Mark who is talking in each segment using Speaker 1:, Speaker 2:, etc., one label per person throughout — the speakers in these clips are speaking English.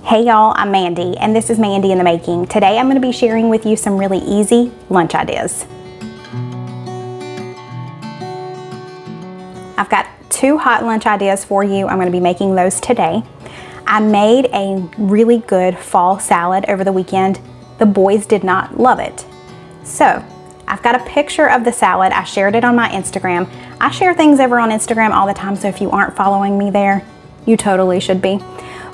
Speaker 1: Hey y'all, I'm Mandy, and this is Mandy in the Making. Today I'm going to be sharing with you some really easy lunch ideas. I've got two hot lunch ideas for you. I'm going to be making those today. I made a really good fall salad over the weekend. The boys did not love it. So I've got a picture of the salad. I shared it on my Instagram. I share things over on Instagram all the time, so if you aren't following me there, you totally should be.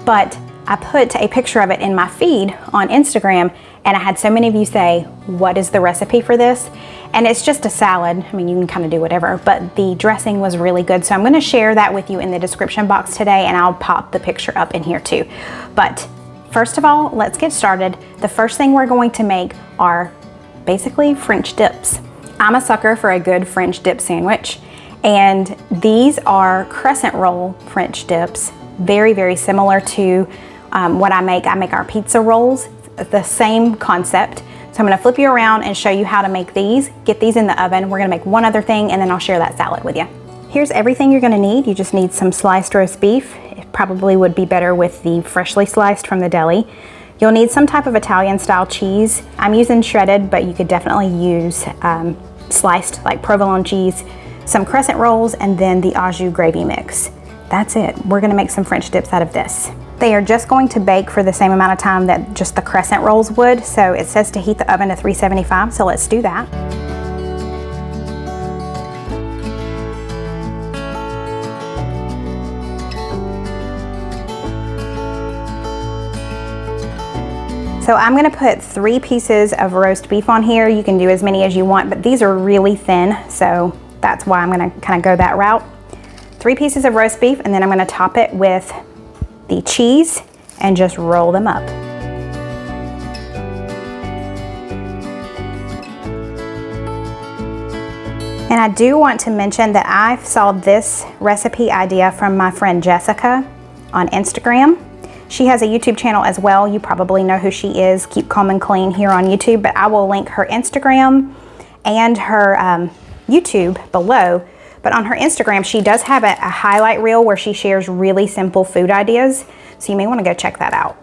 Speaker 1: But I put a picture of it in my feed on Instagram, and I had so many of you say, what is the recipe for this? And it's just a salad. I mean, you can kind of do whatever, but the dressing was really good. So I'm going to share that with you in the description box today, and I'll pop the picture up in here too. But first of all, let's get started. The first thing we're going to make are basically French dips. I'm a sucker for a good French dip sandwich, and these are crescent roll French dips. Very, very similar to what I make our pizza rolls, the same concept. So I'm gonna flip you around and show you how to make these, get these in the oven. We're gonna make one other thing and then I'll share that salad with you. Here's everything you're gonna need. You just need some sliced roast beef. It probably would be better with the freshly sliced from the deli. You'll need some type of Italian style cheese. I'm using shredded, but you could definitely use sliced like provolone cheese, some crescent rolls, and then the Au Jus gravy mix. That's it. We're gonna make some French dips out of this. They are just going to bake for the same amount of time that just the crescent rolls would. So it says to heat the oven to 375, so let's do that. So I'm gonna put 3 pieces of roast beef on here. You can do as many as you want, but these are really thin, so that's why I'm gonna kind of go that route. 3 pieces of roast beef, and then I'm gonna top it with the cheese and just roll them up. And I do want to mention that I saw this recipe idea from my friend Jessica on Instagram. She has a YouTube channel as well. You probably know who she is, Keep Calm and Clean here on YouTube, but I will link her Instagram and her YouTube below. But on her Instagram, she does have a highlight reel where she shares really simple food ideas. So you may want to go check that out.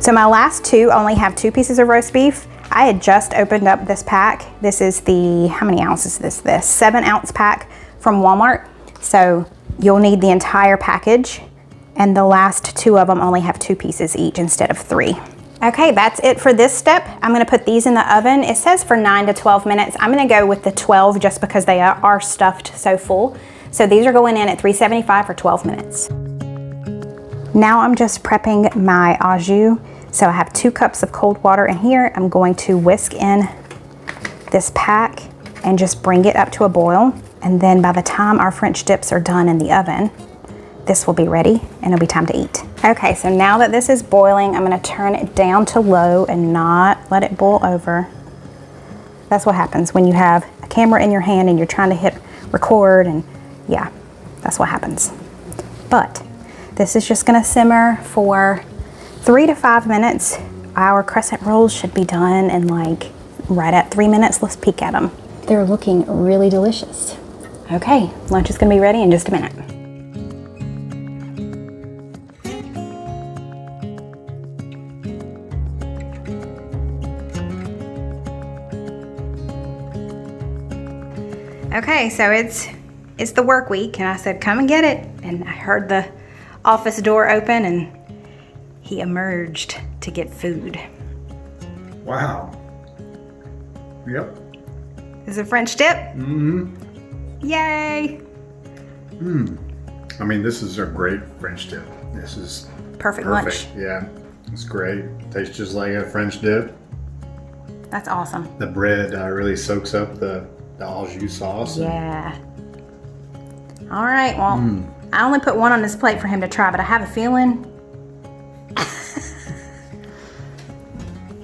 Speaker 1: So my last two only have 2 pieces of roast beef. I had just opened up this pack. This is the, how many ounces is this? 7-ounce pack from Walmart. So you'll need the entire package, and the last 2 of them only have 2 pieces each instead of 3. Okay, that's it for this step. I'm gonna put these in the oven. It says for 9 to 12 minutes. I'm gonna go with the 12 just because they are stuffed so full. So these are going in at 375 for 12 minutes. Now I'm just prepping my Au Jus. So I have 2 cups of cold water in here. I'm going to whisk in this pack and just bring it up to a boil. And then by the time our French dips are done in the oven, this will be ready and it'll be time to eat. Okay, so now that this is boiling, I'm gonna turn it down to low and not let it boil over. That's what happens when you have a camera in your hand and you're trying to hit record, and yeah, that's what happens. But this is just gonna simmer for 3 to 5 minutes. Our crescent rolls should be done in like right at 3 minutes. Let's peek at them. They're looking really delicious. Okay, lunch is gonna be ready in just a minute. Okay, so it's the work week, and I said, come and get it. And I heard the office door open, and he emerged to get food.
Speaker 2: Wow. Yep.
Speaker 1: Is it French dip?
Speaker 2: Mm-hmm.
Speaker 1: Yay!
Speaker 2: I mean, this is a great French dip. This is
Speaker 1: perfect
Speaker 2: perfect.
Speaker 1: lunch.
Speaker 2: Yeah, it's great. Tastes just like a French dip.
Speaker 1: That's awesome.
Speaker 2: The bread really soaks up the Au Jus sauce.
Speaker 1: Yeah. All right, well, I only put 1 on this plate for him to try, but I have a feeling.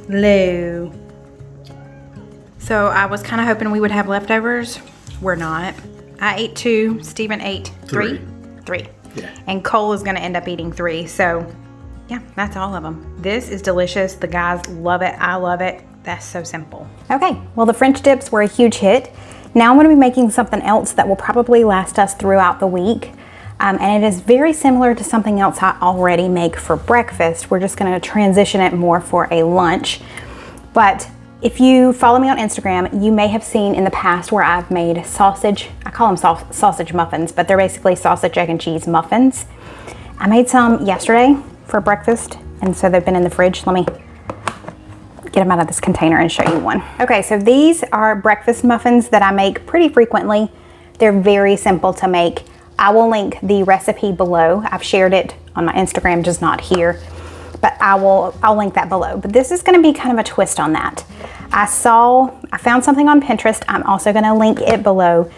Speaker 1: Lou. So I was kind of hoping we would have leftovers. We're not. I ate 2. Stephen ate 3. 3.
Speaker 2: Yeah.
Speaker 1: And Cole is going to end up eating 3. So yeah, that's all of them. This is delicious. The guys love it. I love it. That's so simple. Okay, well the French dips were a huge hit. Now I'm gonna be making something else that will probably last us throughout the week. And it is very similar to something else I already make for breakfast. We're just gonna transition it more for a lunch. But if you follow me on Instagram, you may have seen in the past where I've made sausage, I call them sausage muffins, but they're basically sausage, egg, and cheese muffins. I made some yesterday for breakfast, and so they've been in the fridge. Let me get them out of this container and show you one. Okay, so these are breakfast muffins that I make pretty frequently. They're very simple to make. I will link the recipe below. I've shared it on my Instagram, just not here, but I'll link that below. But this is gonna be kind of a twist on that. I found something on Pinterest. I'm also gonna link it below,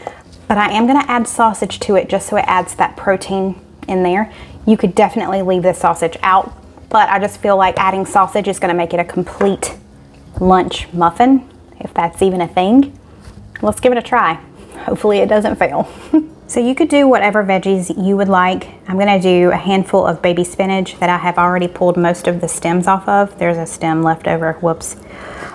Speaker 1: but I am gonna add sausage to it just so it adds that protein in there. You could definitely leave the sausage out, but I just feel like adding sausage is gonna make it a complete lunch muffin, if that's even a thing. Let's give it a try. Hopefully it doesn't fail. So you could do whatever veggies you would like. I'm gonna do a handful of baby spinach that I have already pulled most of the stems off of. There's a stem left over, whoops.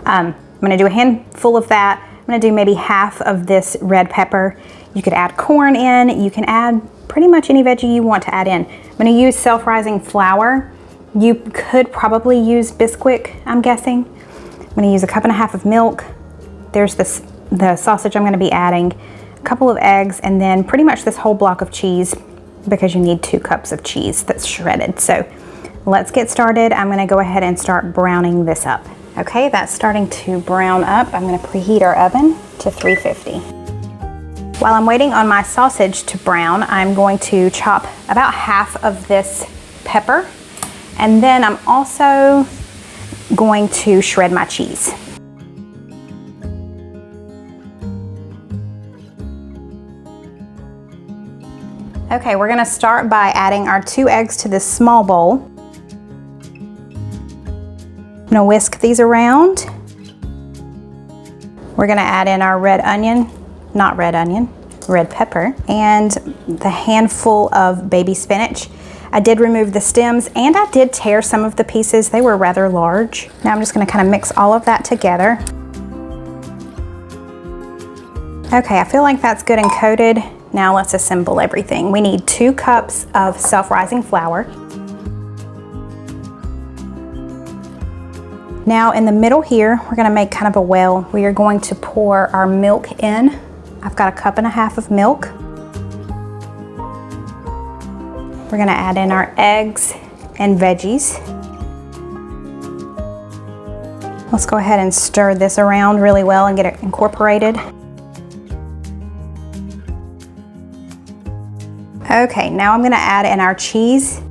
Speaker 1: I'm gonna do a handful of that. I'm gonna do maybe half of this red pepper. You could add corn in. You can add pretty much any veggie you want to add in. I'm gonna use self-rising flour. You could probably use Bisquick, I'm guessing. I'm gonna use a cup and a half of milk. There's the sausage I'm gonna be adding, a couple of eggs, and then pretty much this whole block of cheese because you need 2 cups of cheese that's shredded. So let's get started. I'm gonna go ahead and start browning this up. Okay, that's starting to brown up. I'm gonna preheat our oven to 350. While I'm waiting on my sausage to brown, I'm going to chop about half of this pepper, and then I'm also going to shred my cheese. Okay, we're gonna start by adding our 2 eggs to this small bowl. I'm gonna whisk these around. We're gonna add in our red pepper, and the handful of baby spinach. I did remove the stems and I did tear some of the pieces. They were rather large. Now I'm just gonna kind of mix all of that together. Okay, I feel like that's good and coated. Now let's assemble everything. We need 2 cups of self-rising flour. Now in the middle here, we're gonna make kind of a well. We are going to pour our milk in. I've got a cup and a half of milk. We're gonna add in our eggs and veggies. Let's go ahead and stir this around really well and get it incorporated. Okay, now I'm gonna add in our cheese.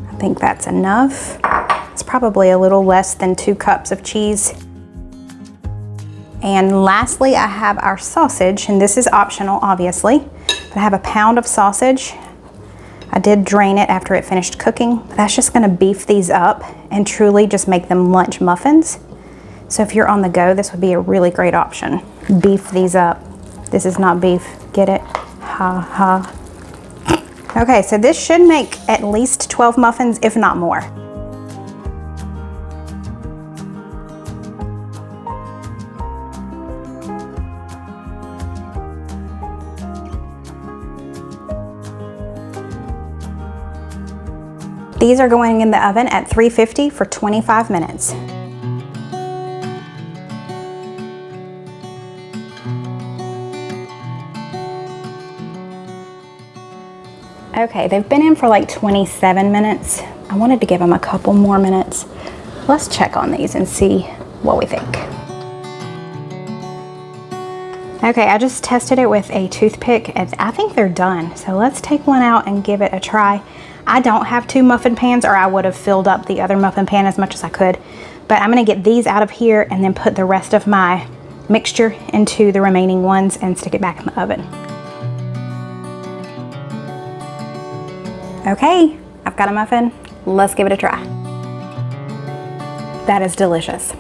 Speaker 1: I think that's enough. It's probably a little less than 2 cups of cheese. And lastly, I have our sausage, and this is optional, obviously, but I have a pound of sausage. I did drain it after it finished cooking. That's just gonna beef these up and truly just make them lunch muffins. So if you're on the go, this would be a really great option. Beef these up. This is not beef, get it? Ha ha. Okay, so this should make at least 12 muffins, if not more. These are going in the oven at 350 for 25 minutes. Okay, they've been in for like 27 minutes. I wanted to give them a couple more minutes. Let's check on these and see what we think. Okay, I just tested it with a toothpick and I think they're done. So let's take one out and give it a try. I don't have 2 muffin pans, or I would have filled up the other muffin pan as much as I could. But I'm gonna get these out of here and then put the rest of my mixture into the remaining ones and stick it back in the oven. Okay, I've got a muffin. Let's give it a try. That is delicious.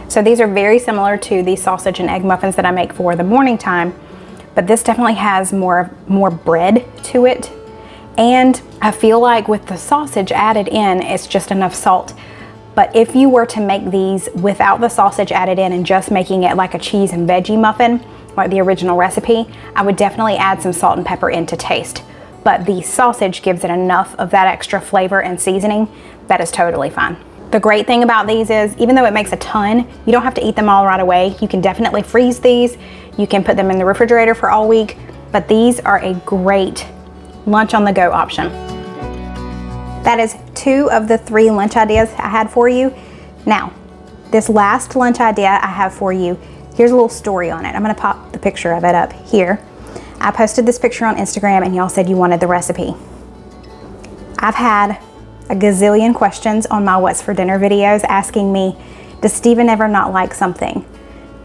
Speaker 1: So these are very similar to the sausage and egg muffins that I make for the morning time, but this definitely has more bread to it. And I feel like with the sausage added in, it's just enough salt. But if you were to make these without the sausage added in and just making it like a cheese and veggie muffin, like the original recipe, I would definitely add some salt and pepper in to taste. But the sausage gives it enough of that extra flavor and seasoning that is totally fine. The great thing about these is, even though it makes a ton, you don't have to eat them all right away. You can definitely freeze these. You can put them in the refrigerator for all week, but these are a great lunch on the go option. That is 2 of the 3 lunch ideas I had for you. Now, this last lunch idea I have for you, here's a little story on it. I'm gonna pop the picture of it up here. I posted this picture on Instagram and y'all said you wanted the recipe. I've had a gazillion questions on my What's for Dinner videos asking me, does Steven ever not like something?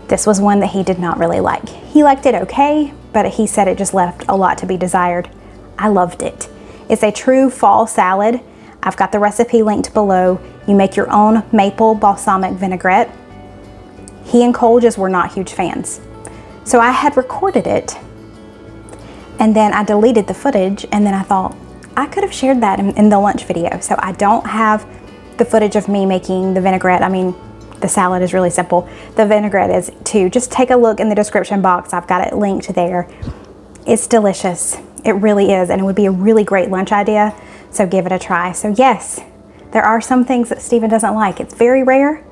Speaker 1: This was one that he did not really like. He liked it okay, but he said it just left a lot to be desired. I loved it. It's a true fall salad. I've got the recipe linked below. You make your own maple balsamic vinaigrette. He and Cole just were not huge fans. So I had recorded it and then I deleted the footage, and then I thought I could have shared that in the lunch video. So I don't have the footage of me making the vinaigrette. I mean, the salad is really simple. The vinaigrette is too. Just take a look in the description box. I've got it linked there. It's delicious. It really is, and it would be a really great lunch idea. So give it a try. So yes, there are some things that Steven doesn't like. It's very rare,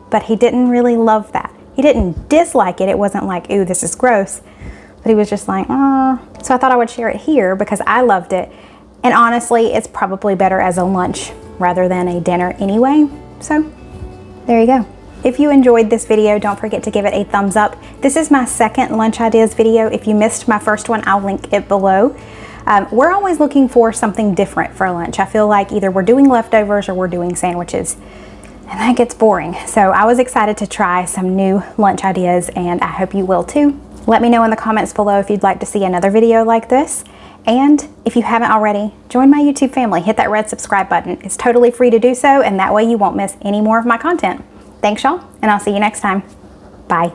Speaker 1: but he didn't really love that. He didn't dislike it. It wasn't like, ooh, this is gross. But he was just like, oh. So I thought I would share it here because I loved it. And honestly, it's probably better as a lunch rather than a dinner anyway. So there you go. If you enjoyed this video, don't forget to give it a thumbs up. This is my second lunch ideas video. If you missed my first one, I'll link it below. We're always looking for something different for lunch. I feel like either we're doing leftovers or we're doing sandwiches, and that gets boring. So I was excited to try some new lunch ideas, and I hope you will too. Let me know in the comments below if you'd like to see another video like this. And if you haven't already, join my YouTube family. Hit that red subscribe button. It's totally free to do so, and that way you won't miss any more of my content. Thanks, y'all, and I'll see you next time. Bye.